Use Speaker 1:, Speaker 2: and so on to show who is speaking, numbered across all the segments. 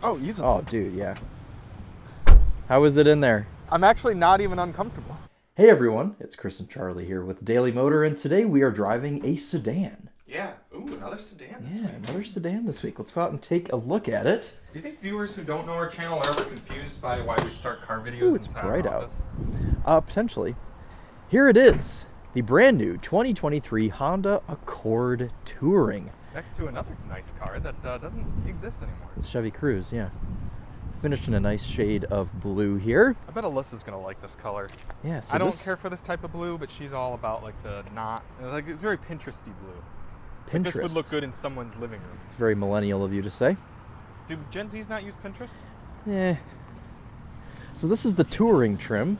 Speaker 1: Oh, easily.
Speaker 2: Oh, dude, yeah. How is it in there?
Speaker 1: I'm actually not even uncomfortable.
Speaker 2: Hey everyone, it's Chris and Charlie here with Daily Motor, and today we are driving a sedan.
Speaker 1: Yeah. Ooh, another sedan this
Speaker 2: Yeah,
Speaker 1: week.
Speaker 2: another sedan this week. Let's go out and take a look at it.
Speaker 1: Do you think viewers who don't know our channel are ever confused by why we start car videos
Speaker 2: Ooh, it's
Speaker 1: inside
Speaker 2: bright
Speaker 1: our
Speaker 2: out.
Speaker 1: office?
Speaker 2: Potentially. Here it is, the brand new 2023 Honda Accord Touring.
Speaker 1: Next to another nice car that doesn't exist anymore.
Speaker 2: The Chevy Cruze, yeah. Finished in a nice shade of blue here.
Speaker 1: I bet Alyssa's gonna like this color.
Speaker 2: Yeah, so
Speaker 1: I don't care for this type of blue, but she's all about like the it's very Pinteresty blue.
Speaker 2: Pinterest.
Speaker 1: Like, this would look good in someone's living room.
Speaker 2: It's very millennial of you to say.
Speaker 1: Do Gen Zs not use Pinterest?
Speaker 2: Yeah. So this is the touring trim,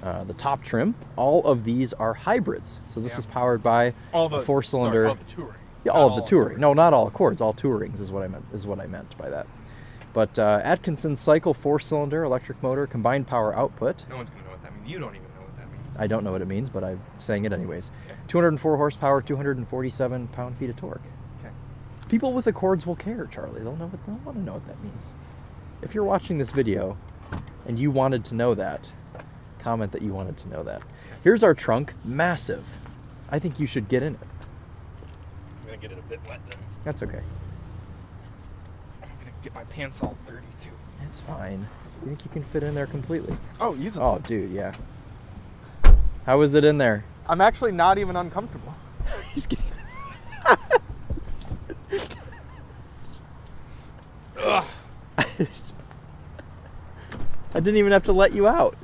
Speaker 2: the top trim. All of these are hybrids. So this is powered by a four-cylinder.
Speaker 1: All the touring.
Speaker 2: Yeah, all of the touring. No, not all Accords. All Tourings is what I meant by that. But Atkinson cycle four-cylinder electric motor, combined power output.
Speaker 1: No one's gonna know what that means. You don't even know what that means.
Speaker 2: I don't know what it means, but I'm saying it anyways.
Speaker 1: Okay.
Speaker 2: 204 horsepower, 247 pound-feet of torque.
Speaker 1: Okay.
Speaker 2: People with Accords will care, Charlie. They'll want to know what that means. If you're watching this video and you wanted to know that, comment that you wanted to know that. Here's our trunk, massive. I think you should get in it.
Speaker 1: I'm gonna get it a bit wet then.
Speaker 2: That's okay.
Speaker 1: I'm gonna get my pants all dirty too.
Speaker 2: That's fine. You think you can fit in there completely?
Speaker 1: Oh, easily.
Speaker 2: Oh, dude, yeah. How is it in there?
Speaker 1: I'm actually not even uncomfortable.
Speaker 2: He's getting... I didn't even have to let you out.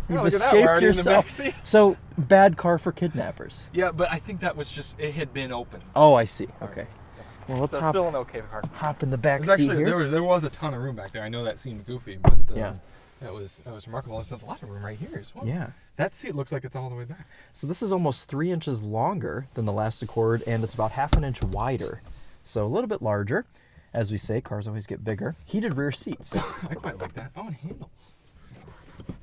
Speaker 2: You've
Speaker 1: look at that, we're
Speaker 2: escaped
Speaker 1: already in the
Speaker 2: yourself.
Speaker 1: backseat.
Speaker 2: So, bad car for kidnappers.
Speaker 1: Yeah, but I think that was just, it had been open.
Speaker 2: Oh, I see. Okay. Well, let's
Speaker 1: So still an okay car.
Speaker 2: hop in the back
Speaker 1: There's
Speaker 2: seat
Speaker 1: actually,
Speaker 2: here.
Speaker 1: there was a ton of room back there. I know that seemed goofy, but
Speaker 2: Yeah.
Speaker 1: that was remarkable. There's a lot of room right here as well.
Speaker 2: Yeah.
Speaker 1: That seat looks like it's all the way back.
Speaker 2: So this is almost 3 inches longer than the last Accord, and it's about half an inch wider. So a little bit larger. As we say, cars always get bigger. Heated rear seats.
Speaker 1: I quite like that. Oh, and handles.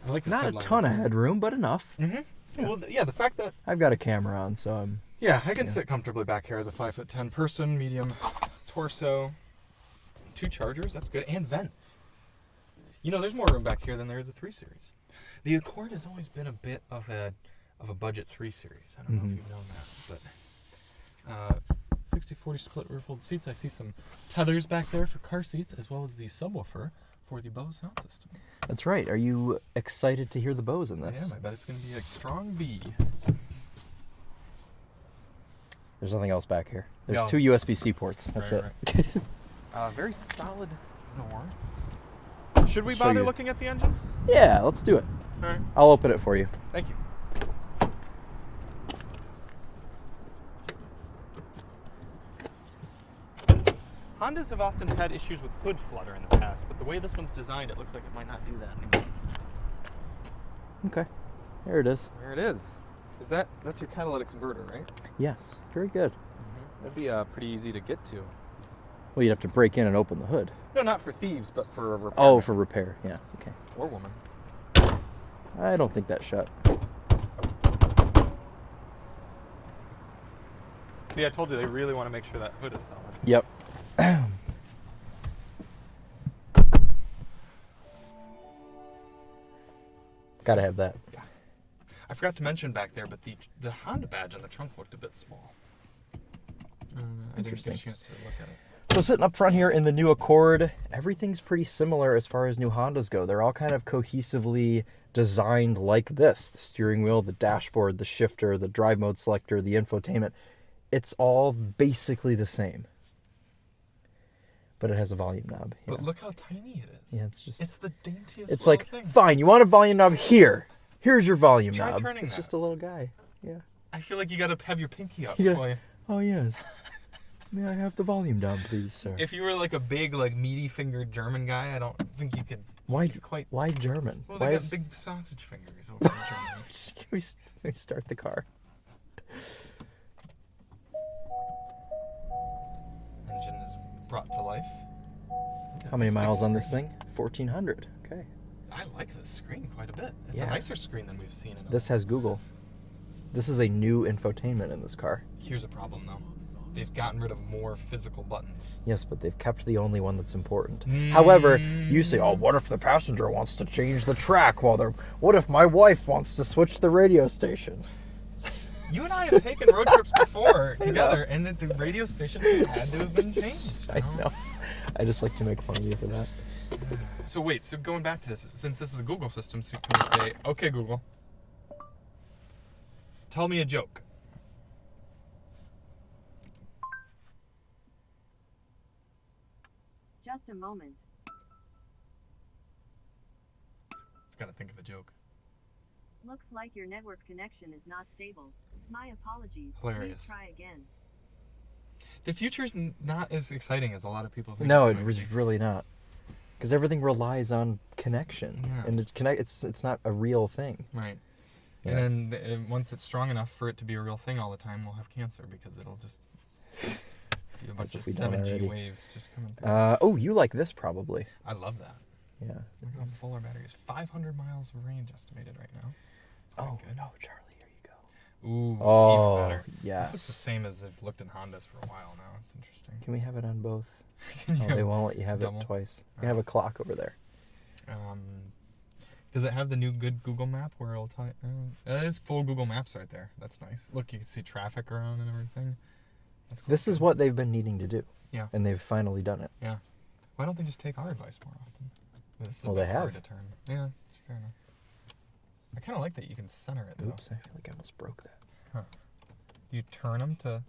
Speaker 1: I like this
Speaker 2: Not a
Speaker 1: headline.
Speaker 2: ton of headroom, but enough.
Speaker 1: Mm-hmm.
Speaker 2: Yeah.
Speaker 1: Well, yeah, the fact that...
Speaker 2: I've got a camera on, so I'm...
Speaker 1: Yeah, I can sit comfortably back here as a 5'10" person, medium torso. 2 chargers, that's good, and vents. You know, there's more room back here than there is a 3 Series. The Accord has always been a bit of a budget 3 Series. I don't know if you've known that, but it's 60-40 split rear-fold seats. I see some tethers back there for car seats, as well as the subwoofer for the Bose sound system.
Speaker 2: That's right. Are you excited to hear the Bose in this?
Speaker 1: I am. I bet it's going to be a strong B.
Speaker 2: There's nothing else back here. There's
Speaker 1: Yeah.
Speaker 2: 2 USB-C ports. That's
Speaker 1: Right,
Speaker 2: it.
Speaker 1: Very solid door. Should we
Speaker 2: Show
Speaker 1: bother
Speaker 2: you.
Speaker 1: looking at the engine?
Speaker 2: Yeah, let's do it.
Speaker 1: All right.
Speaker 2: I'll open it for you.
Speaker 1: Thank you. Hondas have often had issues with hood flutter in the past, but the way this one's designed, it looks like it might not do that anymore.
Speaker 2: Okay. There it is.
Speaker 1: There it is. That's your catalytic converter, right?
Speaker 2: Yes. Very good.
Speaker 1: That'd be pretty easy to get to.
Speaker 2: Well, you'd have to break in and open the hood.
Speaker 1: No, not for thieves, but for a repair.
Speaker 2: Oh, for repair. Yeah. Okay.
Speaker 1: Or woman.
Speaker 2: I don't think that's shut.
Speaker 1: See, I told you they really want to make sure that hood is solid.
Speaker 2: Yep. Gotta have that.
Speaker 1: Yeah. I forgot to mention back there, but the Honda badge on the trunk looked a bit small. I didn't get a chance to look at it.
Speaker 2: So sitting up front here in the new Accord, everything's pretty similar as far as new Hondas go. They're all kind of cohesively designed like this. The steering wheel, the dashboard, the shifter, the drive mode selector, the infotainment. It's all basically the same. But it has a volume knob.
Speaker 1: But look how tiny it is.
Speaker 2: Yeah, it's
Speaker 1: the daintiest
Speaker 2: It's
Speaker 1: little
Speaker 2: like,
Speaker 1: thing.
Speaker 2: fine, you want a volume knob here. Here's your volume
Speaker 1: Try
Speaker 2: knob.
Speaker 1: turning
Speaker 2: It's
Speaker 1: that.
Speaker 2: just a little guy. Yeah.
Speaker 1: I feel like you gotta have your pinky up.
Speaker 2: You
Speaker 1: while you-
Speaker 2: Oh, yes. May I have the volume knob, please, sir?
Speaker 1: If you were like a big, like meaty-fingered German guy, I don't think you could.
Speaker 2: Why
Speaker 1: quite?
Speaker 2: Why German?
Speaker 1: Well,
Speaker 2: Why
Speaker 1: they
Speaker 2: is...
Speaker 1: got big sausage fingers over in Germany.
Speaker 2: Can we start the car?
Speaker 1: Engine is brought to life.
Speaker 2: How many
Speaker 1: Nice big
Speaker 2: miles on this
Speaker 1: screen.
Speaker 2: thing? 1,400. Okay.
Speaker 1: I like this screen quite a bit. It's
Speaker 2: Yeah.
Speaker 1: a nicer screen than we've seen in.
Speaker 2: This has Google. This is a new infotainment in this car.
Speaker 1: Here's a problem though. they've gotten rid of more physical buttons.
Speaker 2: Yes, but they've kept the only one that's important. However, you say, oh, what if the passenger wants to change the track while they're... What if my wife wants to switch the radio station?
Speaker 1: You and I have taken road trips before together, and the radio stations had to have been changed.
Speaker 2: I know. I just like to make fun of you for that.
Speaker 1: So wait, so going back to this, since this is a Google system, so can we say, okay, Google, tell me a joke.
Speaker 3: Just a moment.
Speaker 1: Gotta think of a joke.
Speaker 3: Looks like your network connection is not stable. My apologies.
Speaker 1: Hilarious.
Speaker 3: Please try again.
Speaker 1: The future's not as exciting as a lot of people think.
Speaker 2: No,
Speaker 1: it's
Speaker 2: it
Speaker 1: going to
Speaker 2: was
Speaker 1: be.
Speaker 2: really not. Because everything relies on connection.
Speaker 1: Yeah.
Speaker 2: And it's not a real thing.
Speaker 1: Right.
Speaker 2: Yeah.
Speaker 1: And then once it's strong enough for it to be a real thing all the time, we'll have cancer because it'll just be a bunch of
Speaker 2: if we don't
Speaker 1: 7G
Speaker 2: already.
Speaker 1: waves just coming through.
Speaker 2: Oh, you like this probably.
Speaker 1: I love that.
Speaker 2: Yeah.
Speaker 1: Look how full our battery is. 500 miles of range estimated right now.
Speaker 2: Oh,
Speaker 1: good.
Speaker 2: no, Charlie, here you go.
Speaker 1: Ooh,
Speaker 2: Oh,
Speaker 1: even better.
Speaker 2: yes.
Speaker 1: This looks the same as they've looked in Hondas for a while now. It's interesting.
Speaker 2: Can we have it on both?
Speaker 1: Can
Speaker 2: Oh,
Speaker 1: you-
Speaker 2: they won't let you have
Speaker 1: double?
Speaker 2: it twice. You have a clock over there.
Speaker 1: Does it have the new good Google map where it'll tell you? It is full Google Maps right there. That's nice. Look, you can see traffic around and everything. That's cool.
Speaker 2: This is what they've been needing to do.
Speaker 1: Yeah.
Speaker 2: And they've finally done it.
Speaker 1: Yeah. Why don't they just take our advice more often? This is a
Speaker 2: Well,
Speaker 1: bit
Speaker 2: they
Speaker 1: hard
Speaker 2: have.
Speaker 1: to turn. Yeah, fair enough. I kind of like that you can center it though.
Speaker 2: Oops, I feel like I almost broke that.
Speaker 1: Do you turn them to?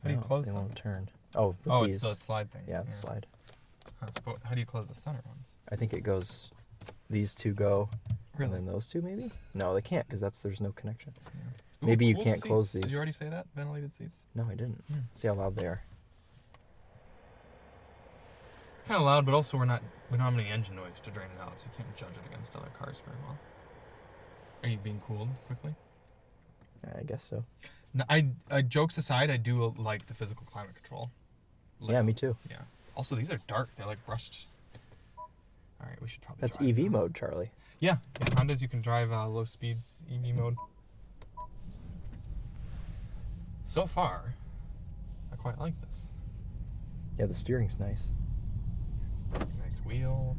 Speaker 1: How do you
Speaker 2: No,
Speaker 1: close
Speaker 2: they
Speaker 1: them?
Speaker 2: won't turn. Oh, with
Speaker 1: Oh,
Speaker 2: these.
Speaker 1: it's the slide thing.
Speaker 2: Yeah, the slide.
Speaker 1: Huh. But how do you close the center ones?
Speaker 2: I think it goes, these two go,
Speaker 1: Really?
Speaker 2: and then those two maybe? No, they can't because there's no connection.
Speaker 1: Ooh,
Speaker 2: Maybe you
Speaker 1: cool
Speaker 2: can't close
Speaker 1: seats. Did
Speaker 2: these.
Speaker 1: you already say that? Ventilated seats?
Speaker 2: No, I didn't.
Speaker 1: Hmm.
Speaker 2: See how loud they are.
Speaker 1: It's kind of loud, but also we don't have any engine noise to drain it out, so you can't judge it against other cars very well. Are you being cooled quickly?
Speaker 2: I guess so.
Speaker 1: No, jokes aside, I do like the physical climate control.
Speaker 2: Yeah, me too.
Speaker 1: Yeah. Also, these are dark. They're like brushed. All right, we should probably.
Speaker 2: That's
Speaker 1: drive
Speaker 2: EV
Speaker 1: now.
Speaker 2: mode, Charlie.
Speaker 1: Yeah, Hondas you can drive low speeds EV mode. So far, I quite like this.
Speaker 2: Yeah, the steering's nice.
Speaker 1: Nice wheel.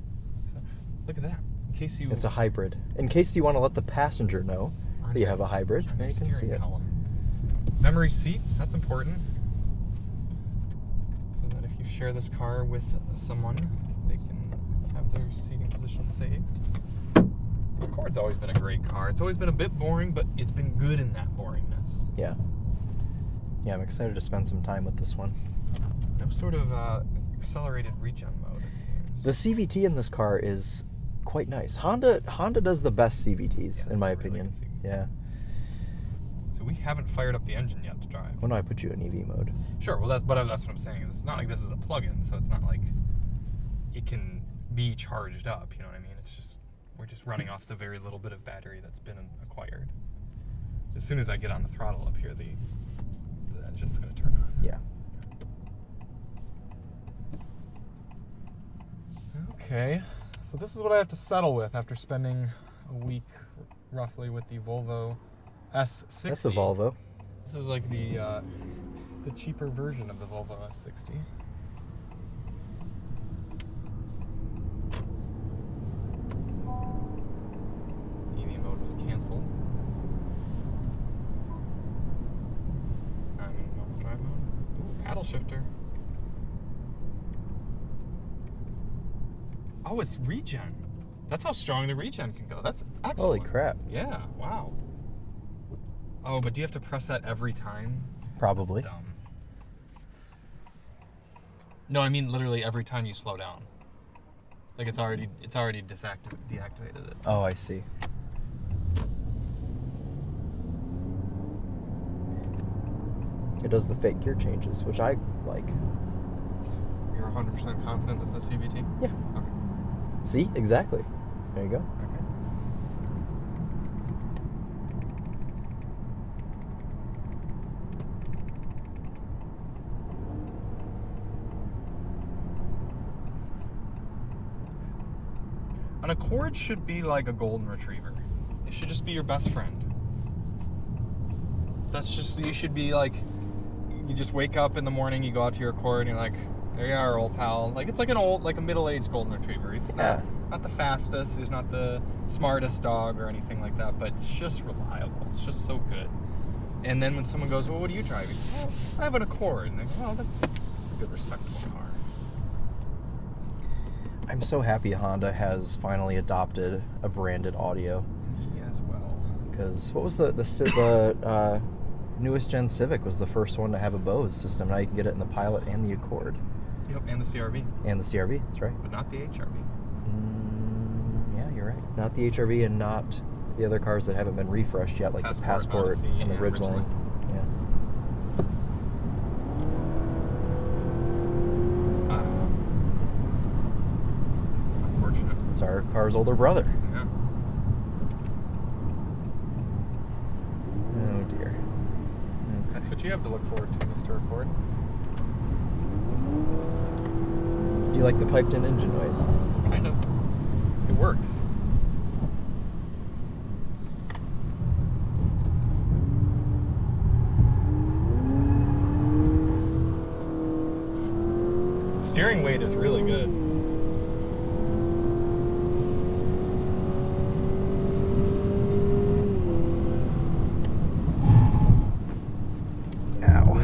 Speaker 1: Look at that. In case you.
Speaker 2: It's a hybrid. In case you want to let the passenger know that you have a hybrid,
Speaker 1: on
Speaker 2: then
Speaker 1: your
Speaker 2: you can see
Speaker 1: steering
Speaker 2: it.
Speaker 1: column. Memory seats, that's important. So that if you share this car with someone, they can have their seating position saved. The Accord's always been a great car. It's always been a bit boring, but it's been good in that boringness.
Speaker 2: Yeah. Yeah, I'm excited to spend some time with this one.
Speaker 1: No sort of accelerated regen mode, it seems.
Speaker 2: The CVT in this car is quite nice. Honda does the best CVTs,
Speaker 1: Yeah,
Speaker 2: in my
Speaker 1: really
Speaker 2: opinion.
Speaker 1: good CVT.
Speaker 2: Yeah.
Speaker 1: So we haven't fired up the engine yet to drive.
Speaker 2: When do I put you in EV mode?
Speaker 1: Sure, well that's what I'm saying. It's not like this is a plug-in, so it's not like it can be charged up, you know what I mean? It's just, we're just running off the very little bit of battery that's been acquired. As soon as I get on the throttle up here, the engine's gonna turn on.
Speaker 2: Yeah.
Speaker 1: Okay, so this is what I have to settle with after spending a week roughly with the Volvo S60.
Speaker 2: That's a Volvo.
Speaker 1: This is like the cheaper version of the Volvo S60. EV mode was canceled. I'm in normal drive mode. Ooh, paddle shifter. Oh, it's regen. That's how strong the regen can go. That's excellent.
Speaker 2: Holy crap.
Speaker 1: Yeah, wow. Oh, but do you have to press that every time?
Speaker 2: Probably.
Speaker 1: That's dumb. No, I mean literally every time you slow down. Like it's already deactivated it.
Speaker 2: Oh, I see. It does the fake gear changes, which I like.
Speaker 1: You're 100% confident this is a CVT?
Speaker 2: Yeah.
Speaker 1: Okay.
Speaker 2: See? Exactly. There you go.
Speaker 1: Okay. An Accord should be like a golden retriever. It should just be your best friend. That's just, you should be like, you just wake up in the morning, you go out to your Accord, and you're like, there you are, old pal. Like, it's like like a middle-aged golden retriever. He's not the fastest, he's not the smartest dog or anything like that, but it's just reliable. It's just so good. And then when someone goes, well, what are you driving? Well, I have an Accord. And they go, oh, that's a good, respectable car.
Speaker 2: I'm so happy Honda has finally adopted a branded audio.
Speaker 1: Me as well.
Speaker 2: Because what was the newest gen Civic was the first one to have a Bose system. Now you can get it in the Pilot and the Accord.
Speaker 1: Yep, and the CRV.
Speaker 2: And the CRV, that's right.
Speaker 1: But not the HRV.
Speaker 2: Yeah, you're right. Not the HRV and not the other cars that haven't been refreshed yet, like the Passport
Speaker 1: Odyssey,
Speaker 2: and the Ridgeline. Yeah.
Speaker 1: Unfortunate.
Speaker 2: It's our car's older brother.
Speaker 1: Yeah.
Speaker 2: Oh dear.
Speaker 1: That's what you have to look forward to, Mr. Accord.
Speaker 2: Do you like the piped-in engine noise?
Speaker 1: Kind of. It works. Steering weight is really good.
Speaker 2: Ow.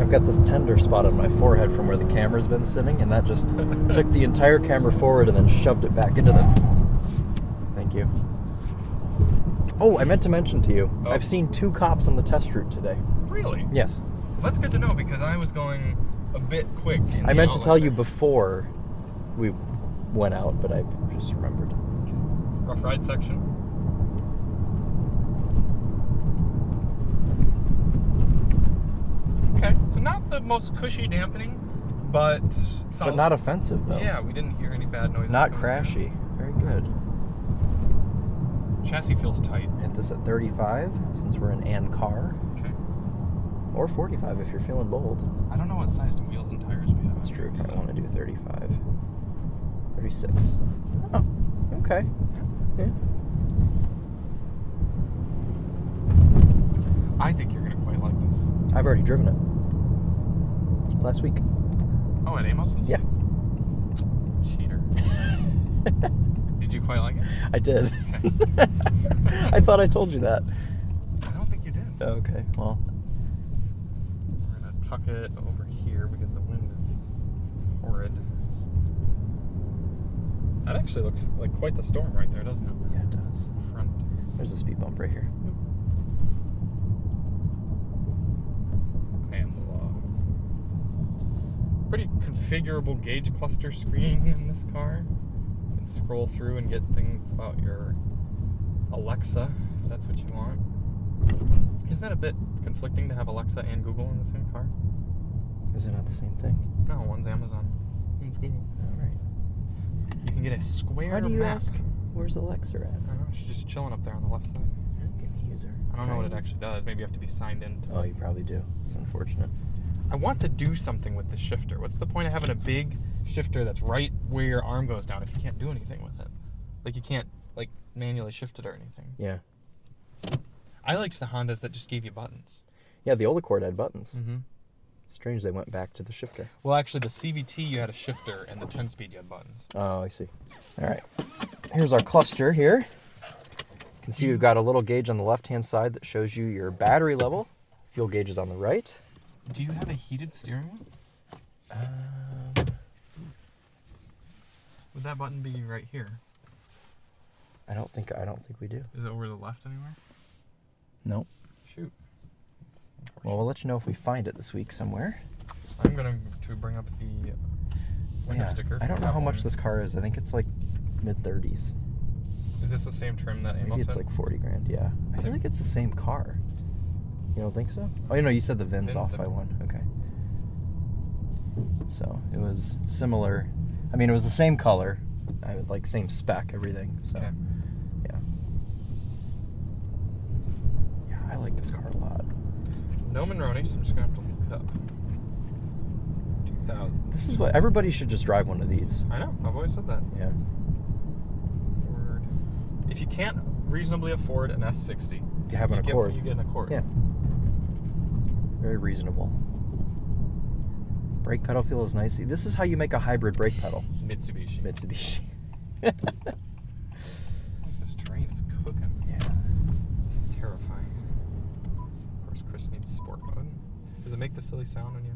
Speaker 2: I've got this tender spot on my forehead from where the camera's been sitting, and that just took the entire camera forward and then shoved it back into the... Thank you. Oh, I meant to mention to you,
Speaker 1: Oh.
Speaker 2: I've seen 2 cops on the test route today.
Speaker 1: Really?
Speaker 2: Yes.
Speaker 1: Well, that's good to know because I was going a bit quick.
Speaker 2: I meant to tell you before we went out, but I just remembered.
Speaker 1: Rough ride section. Okay, so not the most cushy dampening, but solid.
Speaker 2: But not offensive, though.
Speaker 1: Yeah, we didn't hear any bad noises.
Speaker 2: Not
Speaker 1: coming through.
Speaker 2: crashy. Very good.
Speaker 1: Chassis feels tight.
Speaker 2: Hit this at 35, since we're in car.
Speaker 1: Okay.
Speaker 2: Or 45 if you're feeling bold.
Speaker 1: I don't know what size wheels and tires we have.
Speaker 2: That's true. I
Speaker 1: So.
Speaker 2: want to do 35. 36. Oh, okay. Yeah.
Speaker 1: I think you're gonna quite like this.
Speaker 2: I've already driven it. Last week.
Speaker 1: Oh, at Amos's?
Speaker 2: Yeah.
Speaker 1: Cheater. Did you quite like it?
Speaker 2: I did.
Speaker 1: Okay.
Speaker 2: I thought I told you that.
Speaker 1: I don't think you did.
Speaker 2: Okay, well.
Speaker 1: We're gonna tuck it over here because the wind is horrid. That actually looks like quite the storm right there, doesn't it?
Speaker 2: Yeah, it does.
Speaker 1: Front.
Speaker 2: There's a speed bump right here.
Speaker 1: And pretty configurable gauge cluster screen in this car. You can scroll through and get things about your Alexa, if that's what you want. Isn't that a bit conflicting to have Alexa and Google in the same car?
Speaker 2: Is it not the same thing?
Speaker 1: No, one's Amazon, one's Google.
Speaker 2: All right.
Speaker 1: You can get a square
Speaker 2: Why do you
Speaker 1: map.
Speaker 2: ask? Where's Alexa at?
Speaker 1: I don't know, she's just chilling up there on the left side.
Speaker 2: Give me user.
Speaker 1: I don't know what it actually does. Maybe you have to be signed in.
Speaker 2: Oh, you probably do. It's unfortunate.
Speaker 1: I want to do something with the shifter. What's the point of having a big shifter that's right where your arm goes down if you can't do anything with it? Like you can't like manually shift it or anything.
Speaker 2: Yeah.
Speaker 1: I liked the Hondas that just gave you buttons.
Speaker 2: Yeah, the old Accord had buttons.
Speaker 1: Mm-hmm.
Speaker 2: Strange they went back to the shifter.
Speaker 1: Well, actually, the CVT you had a shifter, and the 10-speed you had buttons.
Speaker 2: Oh, I see. All right. Here's our cluster here. You can see we've got a little gauge on the left-hand side that shows you your battery level. Fuel gauge is on the right.
Speaker 1: Do you have a heated steering wheel? Would that button be right here?
Speaker 2: I don't think we do.
Speaker 1: Is it over the left anywhere?
Speaker 2: Nope.
Speaker 1: Shoot. That's unfortunate.
Speaker 2: Well, we'll let you know if we find it this week somewhere.
Speaker 1: I'm going to bring up the window sticker.
Speaker 2: I don't know
Speaker 1: Have
Speaker 2: how much
Speaker 1: one.
Speaker 2: this car is. I think it's like mid-30s.
Speaker 1: Is this the same trim that Amos
Speaker 2: Maybe it's
Speaker 1: had?
Speaker 2: like 40 grand, yeah. I feel
Speaker 1: Same.
Speaker 2: like it's the same car. You don't think so? Oh, you know, you said the VIN's
Speaker 1: VIN's
Speaker 2: off by
Speaker 1: different.
Speaker 2: one. Okay. So it was similar. I mean, it was the same color, like same spec, everything. So
Speaker 1: Okay.
Speaker 2: yeah. Yeah, I like this car a lot.
Speaker 1: No Monroney, so I'm just going to have to look it up. 2000.
Speaker 2: This is what everybody should just drive one of these.
Speaker 1: I know, I've always said that.
Speaker 2: Yeah.
Speaker 1: Ford. If you can't reasonably afford an S60,
Speaker 2: You have an Accord.
Speaker 1: You get an Accord.
Speaker 2: Yeah. Very reasonable. Brake pedal feels nice. This is how you make a hybrid brake pedal.
Speaker 1: Mitsubishi.
Speaker 2: Mitsubishi.
Speaker 1: This train is cooking.
Speaker 2: Yeah.
Speaker 1: It's terrifying. Of course, Chris needs sport mode. Does it make the silly sound when you...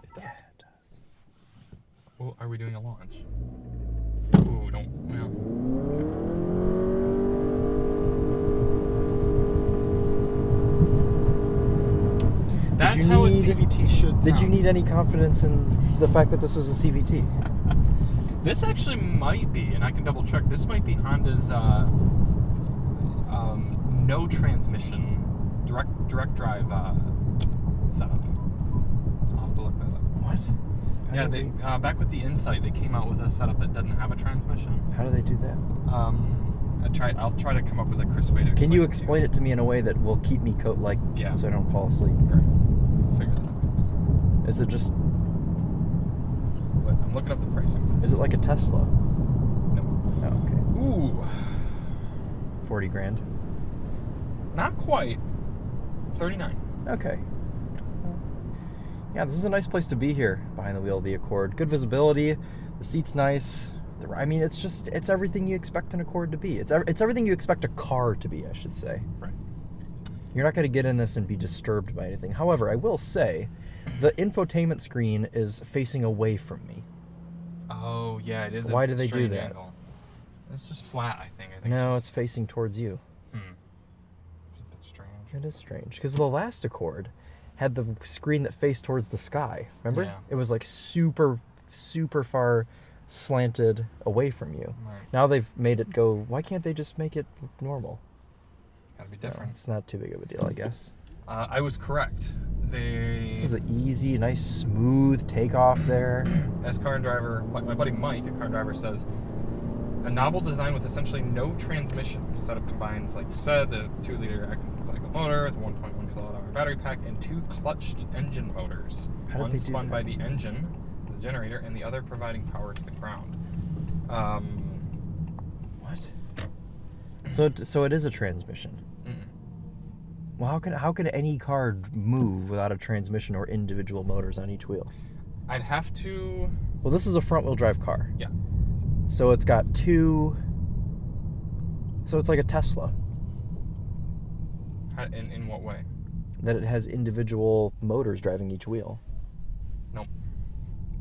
Speaker 1: It does.
Speaker 2: Yeah, it does.
Speaker 1: Well, are we doing a launch? Ooh, don't... Well... That's how a CVT should sound.
Speaker 2: Did you need any confidence in the fact that this was a CVT?
Speaker 1: This actually might be, and I can double check, this might be Honda's no transmission direct drive setup. I'll have to look that up.
Speaker 2: What?
Speaker 1: Yeah, they back with the Insight, they came out with a setup that doesn't have a transmission.
Speaker 2: How do they do that?
Speaker 1: I'll try to come up with a crisp way to.
Speaker 2: Can you explain it to me in a way that will keep me
Speaker 1: Yeah.
Speaker 2: so I don't fall asleep?
Speaker 1: Right. I'll figure that out.
Speaker 2: Is it just?
Speaker 1: But I'm looking up the pricing.
Speaker 2: Is it like a Tesla?
Speaker 1: No.
Speaker 2: Oh, okay.
Speaker 1: Ooh,
Speaker 2: 40 grand.
Speaker 1: not quite. 39.
Speaker 2: Okay. Yeah, this is a nice place to be here behind the wheel of the Accord. Good visibility. The seat's nice. I mean, it's everything you expect an Accord to be. It's everything you expect a car to be, I should say.
Speaker 1: Right.
Speaker 2: You're not going to get in this and be disturbed by anything. However, I will say, the infotainment screen is facing away from me.
Speaker 1: Oh yeah, it is.
Speaker 2: Why
Speaker 1: a
Speaker 2: do they do
Speaker 1: strange
Speaker 2: that?
Speaker 1: Angle. It's just flat, I think.
Speaker 2: No,
Speaker 1: it's
Speaker 2: it's facing towards you.
Speaker 1: just, it's a bit strange.
Speaker 2: It is strange because the last Accord had the screen that faced towards the sky. Remember?
Speaker 1: Yeah.
Speaker 2: It was like super far slanted away from you.
Speaker 1: Right.
Speaker 2: Now they've made it go. Why can't they just make it normal?
Speaker 1: Gotta be
Speaker 2: No,
Speaker 1: different.
Speaker 2: it's not too big of a deal, I guess.
Speaker 1: I was correct.
Speaker 2: This is an easy, nice, smooth takeoff there.
Speaker 1: As car and driver, my buddy Mike, a car and driver, says, a novel design with essentially no transmission. Setup combines, like you said, the 2-liter Atkinson cycle motor with a 1.1 kilowatt-hour battery pack and 2 clutched engine motors.
Speaker 2: How did
Speaker 1: One
Speaker 2: they do
Speaker 1: spun
Speaker 2: that?
Speaker 1: by the engine, the generator, and the other providing power to the ground.
Speaker 2: What? So it is a transmission. Well, how can any car move without a transmission or individual motors on each wheel?
Speaker 1: I'd have to...
Speaker 2: Well, this is a front-wheel drive car.
Speaker 1: Yeah.
Speaker 2: So it's got 2... So it's like a Tesla.
Speaker 1: In what way?
Speaker 2: That it has individual motors driving each wheel.
Speaker 1: Nope.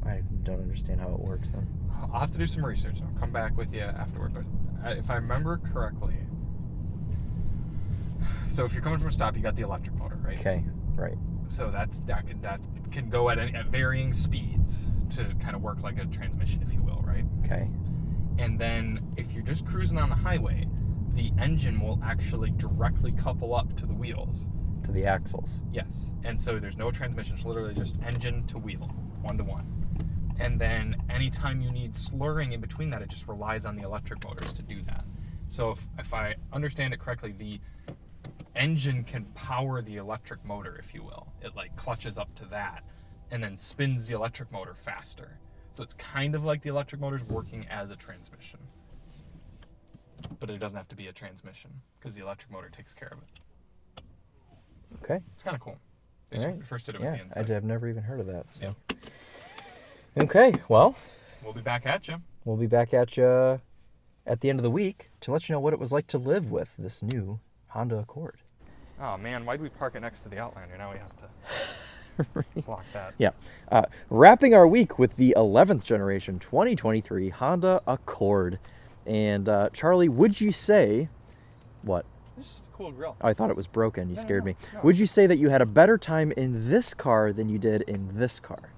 Speaker 2: I don't understand how it works then.
Speaker 1: I'll have to do some research. I'll come back with you afterward. But if I remember correctly... So if you're coming from a stop, you got the electric motor, right?
Speaker 2: Okay, right.
Speaker 1: So that can go at varying speeds to kind of work like a transmission, if you will, right?
Speaker 2: Okay.
Speaker 1: And then if you're just cruising on the highway, the engine will actually directly couple up to the wheels.
Speaker 2: To the axles.
Speaker 1: Yes. And so there's no transmission. It's literally just engine to wheel, 1-to-1. And then anytime you need slurring in between that, it just relies on the electric motors to do that. So if I understand it correctly, the engine can power the electric motor, if you will. It like clutches up to that and then spins the electric motor faster. So it's kind of like the electric motor's working as a transmission. But it doesn't have to be a transmission because the electric motor takes care of it.
Speaker 2: Okay.
Speaker 1: It's kind of cool. They
Speaker 2: All right.
Speaker 1: first did it with the
Speaker 2: Yeah,
Speaker 1: Insight.
Speaker 2: I've never even heard of that. So.
Speaker 1: Yeah.
Speaker 2: Okay, well,
Speaker 1: We'll be back at you.
Speaker 2: we'll be back at you at the end of the week to let you know what it was like to live with this new Honda Accord.
Speaker 1: Oh man, why do we park it next to the Outlander? Now we have to block that.
Speaker 2: Yeah. Wrapping our week with the 11th generation 2023 Honda Accord. And Charlie, would you say what?
Speaker 1: It's just a cool grill.
Speaker 2: Oh, I thought it was broken. You
Speaker 1: No,
Speaker 2: scared
Speaker 1: no,
Speaker 2: me.
Speaker 1: no.
Speaker 2: Would you say that you had a better time in this car than you did in this car?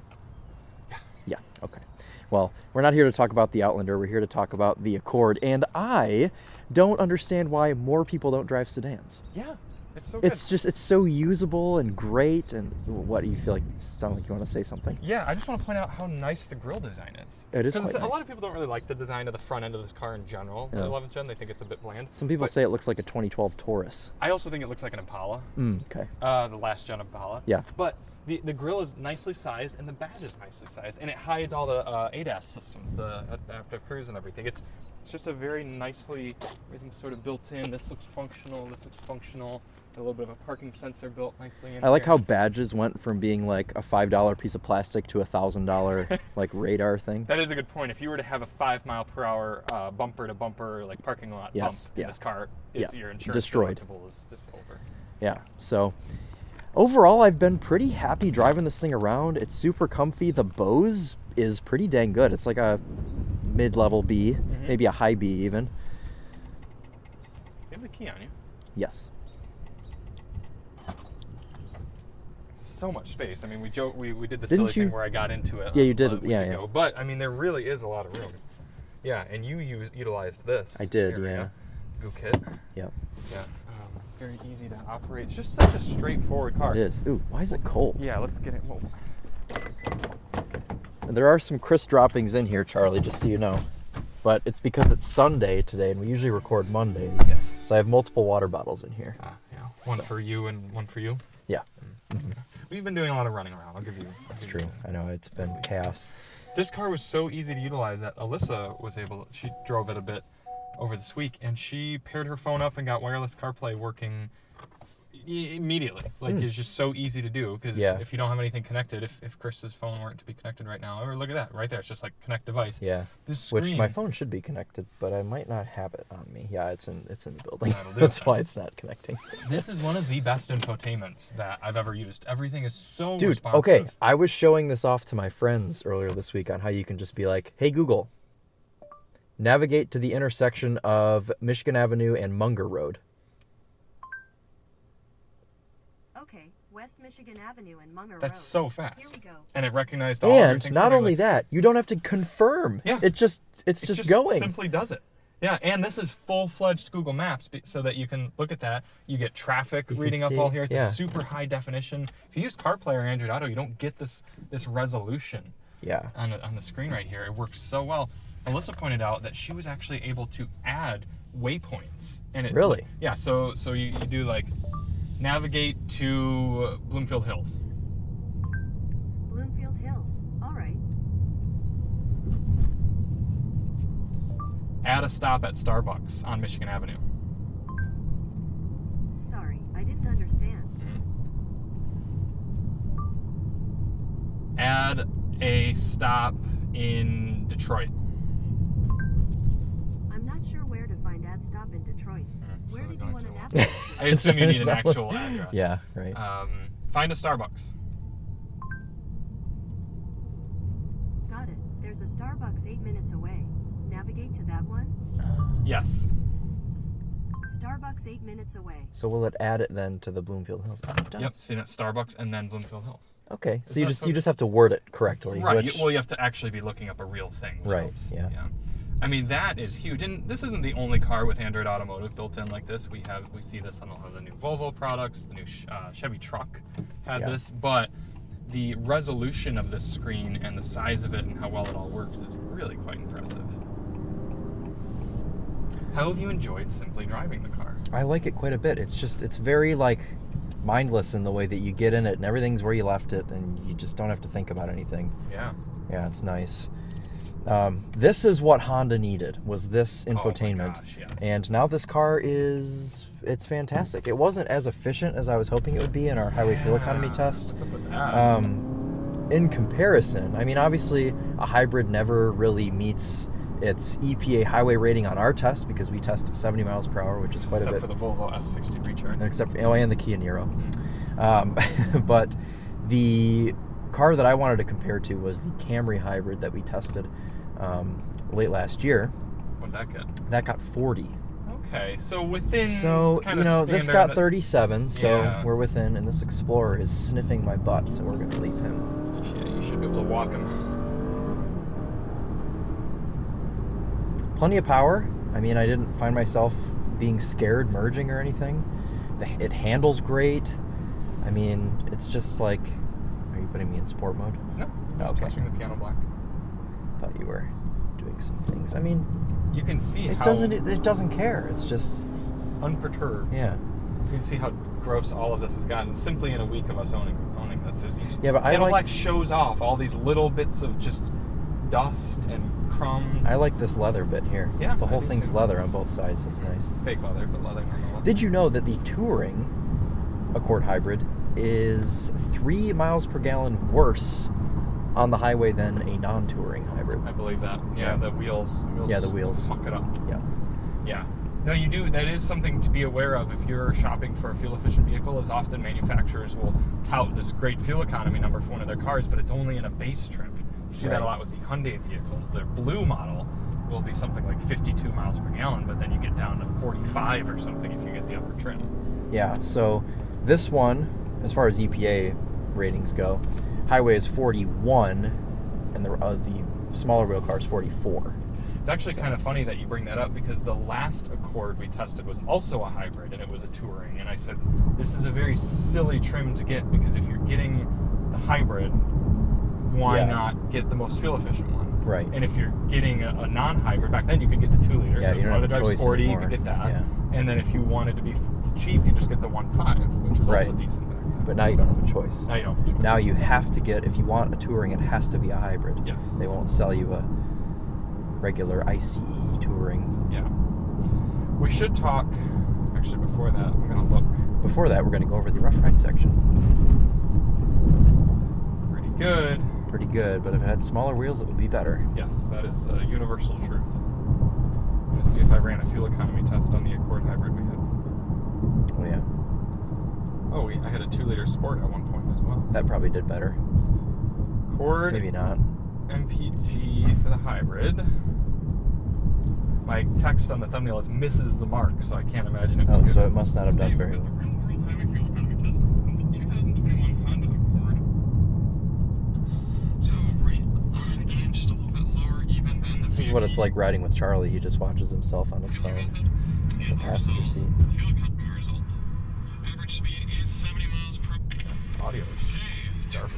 Speaker 1: Yeah.
Speaker 2: Yeah. Okay. Well, we're not here to talk about the Outlander. We're here to talk about the Accord. And I don't understand why more people don't drive sedans.
Speaker 1: Yeah, it's so good.
Speaker 2: It's so usable and great. And what, you feel like, sound like you want to say something?
Speaker 1: Yeah, I just want to point out how nice the grille design is.
Speaker 2: It is
Speaker 1: Because
Speaker 2: quite
Speaker 1: a
Speaker 2: nice.
Speaker 1: lot of people don't really like the design of the front end of this car in general.
Speaker 2: Yeah.
Speaker 1: The 11th gen, they think it's a bit bland.
Speaker 2: Some people
Speaker 1: But
Speaker 2: say it looks like a 2012 Taurus.
Speaker 1: I also think it looks like an Impala.
Speaker 2: Okay.
Speaker 1: The last gen Impala.
Speaker 2: Yeah.
Speaker 1: But The grill is nicely sized and the badge is nicely sized, and it hides all the ADAS systems, the adaptive cruise and everything. It's just a very nicely, everything's sort of built in. This looks functional. This looks functional. A little bit of a parking sensor built nicely in
Speaker 2: I like
Speaker 1: here.
Speaker 2: how badges went from being like a $5 piece of plastic to a $1,000 like radar thing.
Speaker 1: That is a good point. If you were to have a 5 mile per hour bumper to bumper like parking lot bump in this car, your insurance
Speaker 2: destroyed.
Speaker 1: deductible is just over.
Speaker 2: Yeah, so overall I've been pretty happy driving this thing around. It's super comfy. The Bose is pretty dang good. It's like a mid-level B, maybe a high B even.
Speaker 1: You have the key on you.
Speaker 2: Yes.
Speaker 1: So much space. I mean, we did the
Speaker 2: Didn't
Speaker 1: silly thing
Speaker 2: you-
Speaker 1: where I got into it.
Speaker 2: Yeah, you
Speaker 1: a
Speaker 2: did,
Speaker 1: week
Speaker 2: yeah.
Speaker 1: ago. But I mean, there really is a lot of room. Yeah, and you utilized this.
Speaker 2: I did,
Speaker 1: area.
Speaker 2: yeah.
Speaker 1: Go kit.
Speaker 2: Yep.
Speaker 1: Yeah. Very easy to operate. It's just such a straightforward car.
Speaker 2: It is. Ooh, why is it cold?
Speaker 1: Yeah, let's get it. Whoa.
Speaker 2: There are some crisp droppings in here, Charlie, just so you know. But it's because it's Sunday today, and we usually record Mondays.
Speaker 1: Yes.
Speaker 2: So I have multiple water bottles in here.
Speaker 1: Yeah. One for you and one for you.
Speaker 2: Yeah.
Speaker 1: We've been doing a lot of running around. I'll give you.
Speaker 2: That's true. I know, it's been chaos.
Speaker 1: This car was so easy to utilize that Alyssa was able. She drove it a bit over this week, and she paired her phone up and got wireless CarPlay working immediately. Like, it's just so easy to do, because if you don't have anything connected, if Chris's phone weren't to be connected right now, or look at that right there, it's just like connect device.
Speaker 2: Yeah.
Speaker 1: This screen,
Speaker 2: Which my phone should be connected, but I might not have it on me. Yeah, it's in the building.
Speaker 1: That'll do
Speaker 2: That's
Speaker 1: it
Speaker 2: why
Speaker 1: then.
Speaker 2: it's not connecting.
Speaker 1: This is one of the best infotainments that I've ever used. Everything is so
Speaker 2: Dude,
Speaker 1: responsive.
Speaker 2: okay, I was showing this off to my friends earlier this week on how you can just be like, hey Google, navigate to the intersection of Michigan Avenue and Munger Road.
Speaker 3: Okay, West Michigan Avenue and Munger
Speaker 1: That's
Speaker 3: Road.
Speaker 1: so fast.
Speaker 3: Here we go.
Speaker 1: And it recognized all of your
Speaker 2: And
Speaker 1: things
Speaker 2: not
Speaker 1: perfectly.
Speaker 2: only that, you don't have to confirm.
Speaker 1: Yeah.
Speaker 2: It's just going.
Speaker 1: Simply does it. Yeah, and this is full-fledged Google Maps, so that you can look at that. You get traffic
Speaker 2: You can
Speaker 1: reading up
Speaker 2: see,
Speaker 1: all here. It's
Speaker 2: yeah.
Speaker 1: a super high definition. If you use CarPlay or Android Auto, you don't get this resolution
Speaker 2: Yeah.
Speaker 1: on the screen right here. It works so well. Alyssa pointed out that she was actually able to add waypoints. And it,
Speaker 2: Really?
Speaker 1: Yeah. So you do like navigate to Bloomfield Hills.
Speaker 3: Bloomfield Hills. All right.
Speaker 1: Add a stop at Starbucks on Michigan Avenue.
Speaker 3: Sorry, I didn't understand.
Speaker 1: Add a stop in Detroit.
Speaker 3: I'm not sure where to find Ad Stop in Detroit.
Speaker 1: So
Speaker 3: Where did
Speaker 1: going
Speaker 3: you want to
Speaker 1: to-
Speaker 3: navigate?
Speaker 1: I assume you need an actual address.
Speaker 2: Yeah, right.
Speaker 1: Find a Starbucks.
Speaker 3: Got it. There's a Starbucks 8 minutes away. Navigate to that one.
Speaker 1: Yes.
Speaker 3: Starbucks 8 minutes away.
Speaker 2: So will it add it then to the Bloomfield Hills? Oh, it does.
Speaker 1: Yep. See that Starbucks and then Bloomfield Hills.
Speaker 2: Okay, so
Speaker 1: Is
Speaker 2: you
Speaker 1: that
Speaker 2: just
Speaker 1: so-
Speaker 2: you just have to word it correctly.
Speaker 1: Right.
Speaker 2: Which,
Speaker 1: Well, you have to actually be looking up a real thing. Which
Speaker 2: Right,
Speaker 1: helps.
Speaker 2: yeah.
Speaker 1: I mean, that is huge, and this isn't the only car with Android Automotive built in like this. We see this on a lot of the new Volvo products. The new Chevy truck had
Speaker 2: Yeah.
Speaker 1: this, but the resolution of this screen and the size of it and how well it all works is really quite impressive. How have you enjoyed simply driving the car?
Speaker 2: I like it quite a bit. It's very like mindless in the way that you get in it and everything's where you left it and you just don't have to think about anything.
Speaker 1: Yeah.
Speaker 2: Yeah, it's nice. This is what Honda needed, was this infotainment.
Speaker 1: Oh my gosh, yes.
Speaker 2: And now this car it's fantastic. It wasn't as efficient as I was hoping it would be in our highway fuel economy test.
Speaker 1: What's up with that?
Speaker 2: In comparison, I mean, obviously a hybrid never really meets its EPA highway rating on our test because we test at 70 miles per hour, which is quite
Speaker 1: Except
Speaker 2: a bit.
Speaker 1: for the Volvo S60 Recharge.
Speaker 2: And the Kia Niro. But the car that I wanted to compare to was the Camry hybrid that we tested late last year.
Speaker 1: What'd that get?
Speaker 2: That got 40.
Speaker 1: Okay, so within.
Speaker 2: So,
Speaker 1: it's kinda
Speaker 2: this
Speaker 1: standard,
Speaker 2: got
Speaker 1: but-
Speaker 2: 37, so
Speaker 1: Yeah.
Speaker 2: we're within, and this Explorer is sniffing my butt, so we're going to leave him.
Speaker 1: Yeah, you should be able to walk him.
Speaker 2: Plenty of power. I mean, I didn't find myself being scared merging or anything. It handles great. I mean, it's just like... Are you putting me in sport mode?
Speaker 1: No, just
Speaker 2: Okay.
Speaker 1: touching the piano black.
Speaker 2: Thought you were doing some things. I mean,
Speaker 1: You can see
Speaker 2: it
Speaker 1: how
Speaker 2: doesn't care. It's just...
Speaker 1: unperturbed.
Speaker 2: Yeah.
Speaker 1: You can see how gross all of this has gotten simply in a week of us owning this.
Speaker 2: Yeah, but I
Speaker 1: Cadillac
Speaker 2: like
Speaker 1: shows off all these little bits of just dust and crumbs.
Speaker 2: I like this leather bit here.
Speaker 1: Yeah,
Speaker 2: the
Speaker 1: I
Speaker 2: whole
Speaker 1: do
Speaker 2: thing's
Speaker 1: too.
Speaker 2: leather on both sides. It's nice.
Speaker 1: Fake leather, but leather nonetheless.
Speaker 2: Did you know that the Touring Accord Hybrid is 3 miles per gallon worse on the highway than a non-Touring hybrid?
Speaker 1: I believe that. Yeah, the wheels.
Speaker 2: Yeah, the wheels.
Speaker 1: Muck it up.
Speaker 2: Yeah.
Speaker 1: Yeah. No, you do. That is something to be aware of if you're shopping for a fuel-efficient vehicle. Is often manufacturers will tout this great fuel economy number for one of their cars, but it's only in a base trim. You see that a lot with the Hyundai vehicles. Their blue model will be something like 52 miles per gallon, but then you get down to 45 or something if you get the upper trim.
Speaker 2: Yeah. So this one, as far as EPA ratings go, highway is 41, and the smaller wheel car is 44.
Speaker 1: It's actually kind of funny that you bring that up because the last Accord we tested was also a hybrid and it was a Touring. And I said, this is a very silly trim to get because if you're getting the hybrid, why not get the most fuel efficient one?
Speaker 2: Right.
Speaker 1: And if you're getting a non-hybrid, back then you could get the 2 liter.
Speaker 2: Yeah,
Speaker 1: so if
Speaker 2: you
Speaker 1: you
Speaker 2: don't
Speaker 1: wanted to
Speaker 2: have a
Speaker 1: drive
Speaker 2: choice
Speaker 1: sporty,
Speaker 2: anymore.
Speaker 1: you could get that.
Speaker 2: Yeah.
Speaker 1: And then if you wanted to be cheap, you just get the 1.5, which is also
Speaker 2: Right.
Speaker 1: decent back then.
Speaker 2: But now you don't have a choice.
Speaker 1: Now you don't have a choice.
Speaker 2: Now you have to get, if you want a Touring, it has to be a hybrid.
Speaker 1: Yes.
Speaker 2: They won't sell you a regular ICE Touring.
Speaker 1: Yeah. We should talk, actually before that, I'm going to look.
Speaker 2: Before that, we're going to go over the rough ride section.
Speaker 1: Pretty good.
Speaker 2: Pretty good, but if it had smaller wheels, it would be better.
Speaker 1: Yes, that is a universal truth. I'm going to see if I ran a fuel economy test on the Accord hybrid we had.
Speaker 2: Oh yeah,
Speaker 1: Oh, I had a 2-liter Sport at one point as well.
Speaker 2: that probably did better.
Speaker 1: Accord
Speaker 2: Maybe not.
Speaker 1: MPG for the hybrid. My text on the thumbnail is misses the mark, so I can't imagine it was
Speaker 2: Oh,
Speaker 1: good.
Speaker 2: so it must not have done very well. This is what it's like riding with Charlie. He just watches himself on his phone in the passenger seat.
Speaker 4: Average speed is 70 miles per
Speaker 1: Audio is garbage.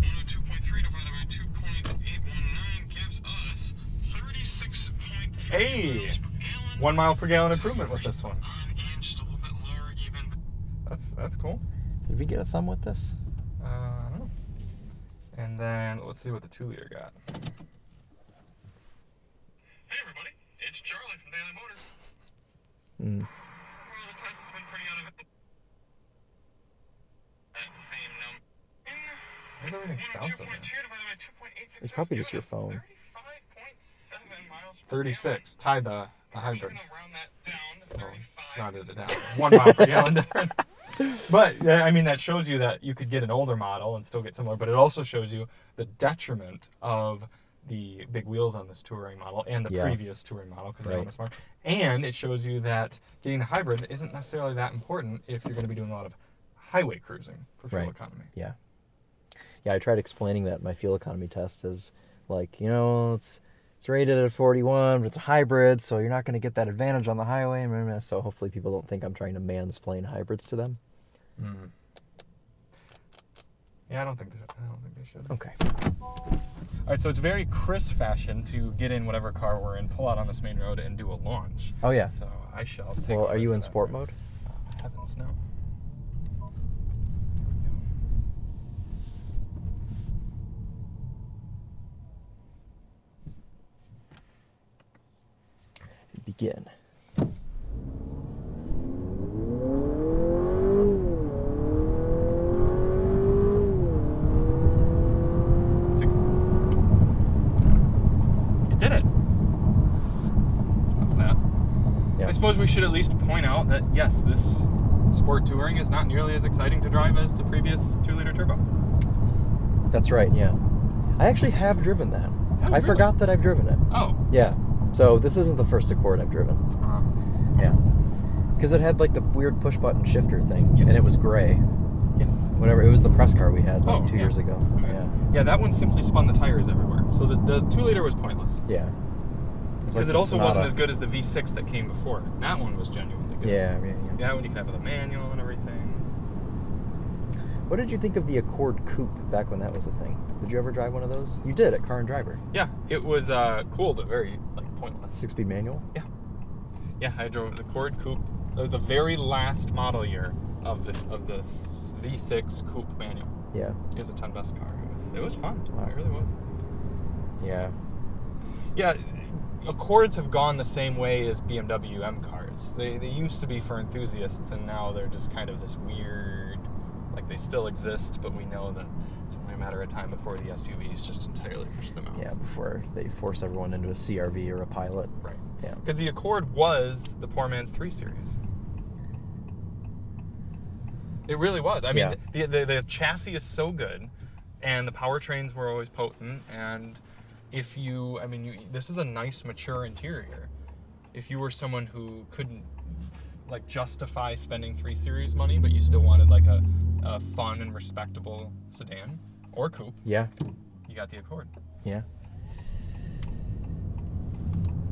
Speaker 4: 102.3 divided by 2.819 gives us 36.3
Speaker 1: Hey!
Speaker 4: miles per gallon.
Speaker 1: 1 mile per gallon improvement with this one.
Speaker 4: On in, just a little bit lower even.
Speaker 1: That's cool.
Speaker 2: Did we get a thumb with this?
Speaker 1: I don't know. And then let's see what the 2-liter got.
Speaker 4: Hey everybody, it's Charlie from Daily Motors.
Speaker 2: Mm.
Speaker 4: Well, the test has been pretty uneventful. That same number.
Speaker 1: Why does everything sound so
Speaker 4: 102.2
Speaker 1: bad?
Speaker 4: divided by 2.86
Speaker 2: It's probably just your
Speaker 4: gives us
Speaker 2: phone.
Speaker 4: 35.7 miles per
Speaker 1: 36. Tied the
Speaker 4: gallon.
Speaker 1: hybrid.
Speaker 4: We're gonna round that down to 35.
Speaker 1: Rounded it down. 1 mile per gallon difference. But yeah, I mean, that shows you that you could get an older model and still get similar, but it also shows you the detriment of the big wheels on this Touring model and the
Speaker 2: Yeah.
Speaker 1: previous Touring model because they're on
Speaker 2: Right.
Speaker 1: the Smart. And it shows you that getting the hybrid isn't necessarily that important if you're going to be doing a lot of highway cruising for fuel
Speaker 2: Right.
Speaker 1: economy.
Speaker 2: Yeah. Yeah, I tried explaining that in my fuel economy test as like, it's rated at 41, but it's a hybrid, so you're not going to get that advantage on the highway. So hopefully people don't think I'm trying to mansplain hybrids to them.
Speaker 1: Mm. Yeah, I don't think they should.
Speaker 2: Okay.
Speaker 1: All right, so it's very Chris fashion to get in whatever car we're in, pull out on this main road, and do a launch.
Speaker 2: Oh yeah.
Speaker 1: So I shall take.
Speaker 2: Well, are
Speaker 1: credit
Speaker 2: you
Speaker 1: for
Speaker 2: in
Speaker 1: that.
Speaker 2: sport mode?
Speaker 1: Heavens, no.
Speaker 2: Begin.
Speaker 1: It did it. Enough of that.
Speaker 2: Yeah.
Speaker 1: I suppose we should at least point out that yes, this Sport Touring is not nearly as exciting to drive as the previous 2-liter turbo.
Speaker 2: That's right, yeah. I actually have driven that.
Speaker 1: Oh,
Speaker 2: I
Speaker 1: really?
Speaker 2: forgot that I've driven it.
Speaker 1: Oh.
Speaker 2: Yeah. So this isn't the first Accord I've driven. Yeah. Because it had like the weird push button shifter thing.
Speaker 1: Yes.
Speaker 2: And it was gray.
Speaker 1: Yes.
Speaker 2: Whatever. It was the press car we had like
Speaker 1: Oh,
Speaker 2: 2
Speaker 1: yeah.
Speaker 2: years ago.
Speaker 1: Okay.
Speaker 2: Yeah.
Speaker 1: Yeah, that one simply spun the tires everywhere. So the 2-liter was pointless.
Speaker 2: Yeah. was
Speaker 1: Because
Speaker 2: like
Speaker 1: it
Speaker 2: the
Speaker 1: also wasn't
Speaker 2: Sonata.
Speaker 1: as good as the V6 that came before it. That one was genuinely good.
Speaker 2: Yeah.
Speaker 1: That one you could have with a manual and everything.
Speaker 2: What did you think of the Accord Coupe back when that was a thing? Did you ever drive one of those? You did at Car and Driver.
Speaker 1: Yeah, it was cool but very pointless.
Speaker 2: 6-speed manual?
Speaker 1: Yeah, I drove the Accord Coupe the very last model year of this V6 coupe manual.
Speaker 2: Yeah.
Speaker 1: It was a ton best car. It was fun.
Speaker 2: Wow.
Speaker 1: It really was.
Speaker 2: Yeah.
Speaker 1: Yeah, Accords have gone the same way as BMW M cars. They used to be for enthusiasts, and now they're just kind of this weird, like they still exist, but we know that it's only a matter of time before the SUVs just entirely push them out.
Speaker 2: Yeah, before they force everyone into a CRV or a Pilot.
Speaker 1: Right.
Speaker 2: Yeah.
Speaker 1: Because the Accord was the poor man's 3 Series. It really was. I mean, the chassis is so good, and the powertrains were always potent, and if you, this is a nice, mature interior. If you were someone who couldn't, like, justify spending 3 Series money, but you still wanted, like, a fun and respectable sedan or coupe,
Speaker 2: Yeah.
Speaker 1: you got the Accord.
Speaker 2: Yeah.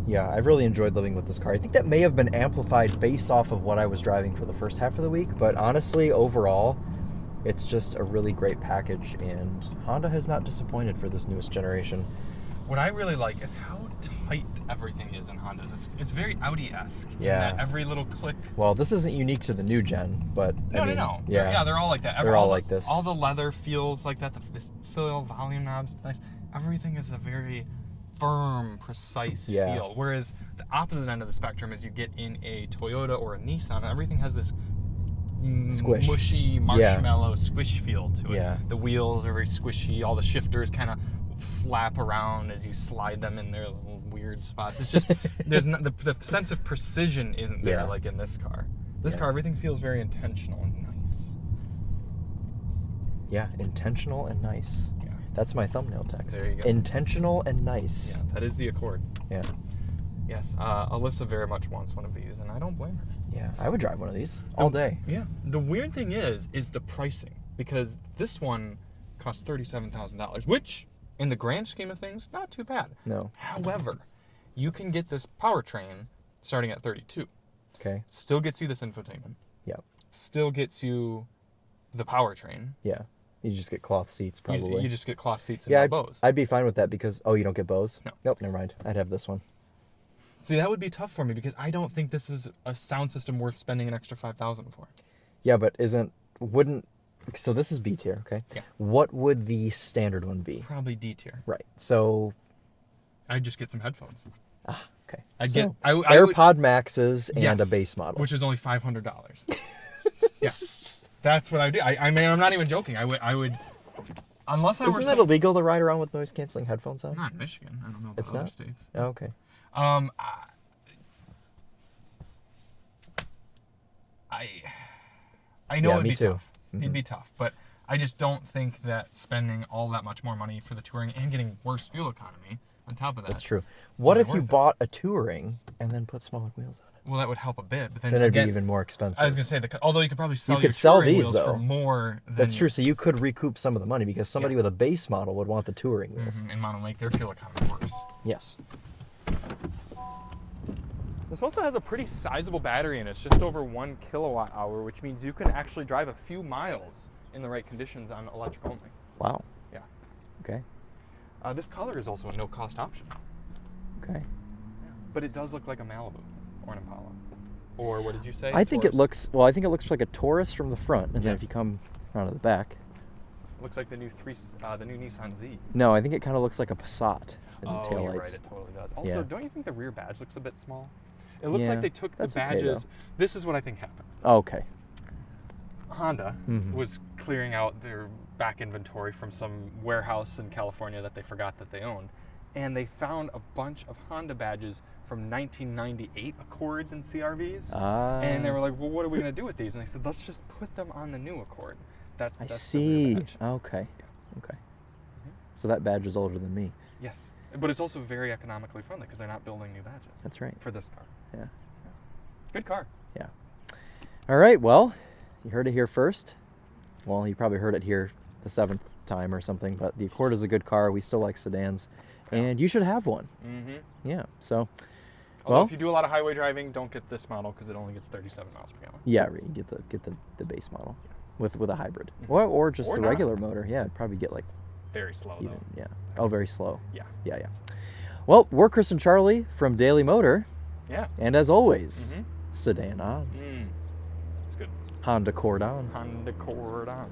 Speaker 2: Yeah, I really enjoyed living with this car. I think that may have been amplified based off of what I was driving for the first half of the week, but honestly, overall, it's just a really great package, and Honda has not disappointed for this newest generation.
Speaker 1: What I really like is how tight everything is in Hondas. It's very Audi-esque.
Speaker 2: Yeah.
Speaker 1: In that every little click.
Speaker 2: Well, this isn't unique to the new gen, but
Speaker 1: No.
Speaker 2: Yeah,
Speaker 1: They're all like that.
Speaker 2: They're all like this.
Speaker 1: All the leather feels like that. The silly little volume knobs, nice. Everything is a very firm, precise feel. Whereas the opposite end of the spectrum is you get in a Toyota or a Nissan, everything has this
Speaker 2: Squish.
Speaker 1: mushy, marshmallow squish feel to it.
Speaker 2: Yeah.
Speaker 1: The wheels are very squishy. All the shifters kind of flap around as you slide them in their little weird spots. It's just there's not, the sense of precision isn't there like in this car. This car, everything feels very intentional and nice.
Speaker 2: Yeah, intentional and nice.
Speaker 1: Yeah.
Speaker 2: That's my thumbnail text.
Speaker 1: There you go.
Speaker 2: Intentional and nice.
Speaker 1: Yeah, that is the Accord.
Speaker 2: Yeah.
Speaker 1: Yes, Alyssa very much wants one of these, and I don't blame her.
Speaker 2: Yeah, I would drive one of these all day.
Speaker 1: Yeah. The weird thing is the pricing, because this one costs $37,000, which, in the grand scheme of things, not too bad.
Speaker 2: No.
Speaker 1: However, you can get this powertrain starting at $32,000.
Speaker 2: Okay.
Speaker 1: Still gets you this infotainment.
Speaker 2: Yeah.
Speaker 1: Still gets you the powertrain.
Speaker 2: Yeah. You just get cloth seats, probably.
Speaker 1: You just get cloth seats and
Speaker 2: yeah,
Speaker 1: no Bose.
Speaker 2: I'd be fine with that because, you don't get Bose?
Speaker 1: No.
Speaker 2: Nope, never mind. I'd have this one.
Speaker 1: See, that would be tough for me because I don't think this is a sound system worth spending an extra $5,000 for.
Speaker 2: Yeah, but so this is B tier, okay?
Speaker 1: Yeah.
Speaker 2: What would the standard one be?
Speaker 1: Probably D tier.
Speaker 2: Right. So,
Speaker 1: I'd just get some headphones.
Speaker 2: okay.
Speaker 1: I'd
Speaker 2: So,
Speaker 1: get I would-
Speaker 2: AirPod Maxes and
Speaker 1: Yes,
Speaker 2: a base model.
Speaker 1: which is only $500. Yeah, that's what I do. I mean, I'm not even joking. I would, unless I were.
Speaker 2: Isn't that illegal to ride around with noise canceling headphones on?
Speaker 1: Not in Michigan. I don't know about
Speaker 2: It's
Speaker 1: other
Speaker 2: not?
Speaker 1: states.
Speaker 2: Oh, okay.
Speaker 1: I know
Speaker 2: Yeah,
Speaker 1: it'd
Speaker 2: me
Speaker 1: be
Speaker 2: too.
Speaker 1: tough. It'd be tough, but I just don't think that spending all that much more money for the touring and getting worse fuel economy on top of that.
Speaker 2: That's true. What
Speaker 1: not
Speaker 2: if you
Speaker 1: worth it.
Speaker 2: bought a Touring and then put smaller wheels on it?
Speaker 1: Well, that would help a bit, but then
Speaker 2: Then it'd
Speaker 1: again,
Speaker 2: be even more expensive.
Speaker 1: I was gonna say although you could probably sell
Speaker 2: You
Speaker 1: your
Speaker 2: could sell
Speaker 1: touring
Speaker 2: these,
Speaker 1: wheels
Speaker 2: though.
Speaker 1: for more than
Speaker 2: That's true. So you could recoup some of the money because somebody with a base model would want the Touring wheels.
Speaker 1: and want to make their fuel economy worse.
Speaker 2: Yes.
Speaker 1: This also has a pretty sizable battery and it's just over 1 kilowatt hour, which means you can actually drive a few miles in the right conditions on electric only.
Speaker 2: Wow.
Speaker 1: Yeah.
Speaker 2: Okay.
Speaker 1: This color is also a no-cost option,
Speaker 2: Okay.
Speaker 1: but it does look like a Malibu or an Impala. Or what did you say?
Speaker 2: I think it
Speaker 1: Taurus?
Speaker 2: looks like a Taurus from the front, and then if
Speaker 1: Yes.
Speaker 2: you come around to the back,
Speaker 1: Looks like the new Nissan Z.
Speaker 2: no, I think it kind of looks like a Passat in the
Speaker 1: Oh,
Speaker 2: taillights.
Speaker 1: you're right. It totally does. Also,
Speaker 2: Yeah.
Speaker 1: don't you think the rear badge looks a bit small? It looks
Speaker 2: Yeah,
Speaker 1: like they took the
Speaker 2: that's okay,
Speaker 1: badges.
Speaker 2: though.
Speaker 1: This is what I think happened.
Speaker 2: Oh, okay.
Speaker 1: Honda
Speaker 2: Mhm.
Speaker 1: was clearing out their back inventory from some warehouse in California that they forgot that they owned. And they found a bunch of Honda badges from 1998 Accords and CRVs. And they were like, well, what are we going to do with these? And they said, let's just put them on the new Accord. That's
Speaker 2: I
Speaker 1: the rear
Speaker 2: see.
Speaker 1: badge.
Speaker 2: Okay.
Speaker 1: Yeah.
Speaker 2: Okay. So that badge is older than me.
Speaker 1: Yes. But it's also very economically friendly because they're not building new badges.
Speaker 2: That's right.
Speaker 1: For this car.
Speaker 2: Yeah.
Speaker 1: Good car.
Speaker 2: Yeah. All right. Well, you heard it here first. Well, you probably heard it here the 7th time or something, but the Accord is a good car. We still like sedans, and you should have one.
Speaker 1: Mm-hmm.
Speaker 2: Yeah. So,
Speaker 1: Although
Speaker 2: well,
Speaker 1: if you do a lot of highway driving, don't get this model because it only gets 37 miles per gallon.
Speaker 2: yeah, right, get the base model with a hybrid,
Speaker 1: Mhm.
Speaker 2: or just
Speaker 1: Or
Speaker 2: the
Speaker 1: not.
Speaker 2: regular motor. Yeah, I'd probably get like
Speaker 1: Very slow
Speaker 2: even.
Speaker 1: though.
Speaker 2: Yeah. Oh, very slow.
Speaker 1: Yeah.
Speaker 2: Yeah, yeah. Well, we're Chris and Charlie from Daily Motor,
Speaker 1: Yeah.
Speaker 2: and as always,
Speaker 1: Mm-hmm.
Speaker 2: Sedan on.
Speaker 1: It's good.
Speaker 2: Honda Accord on.
Speaker 1: Honda Accord on.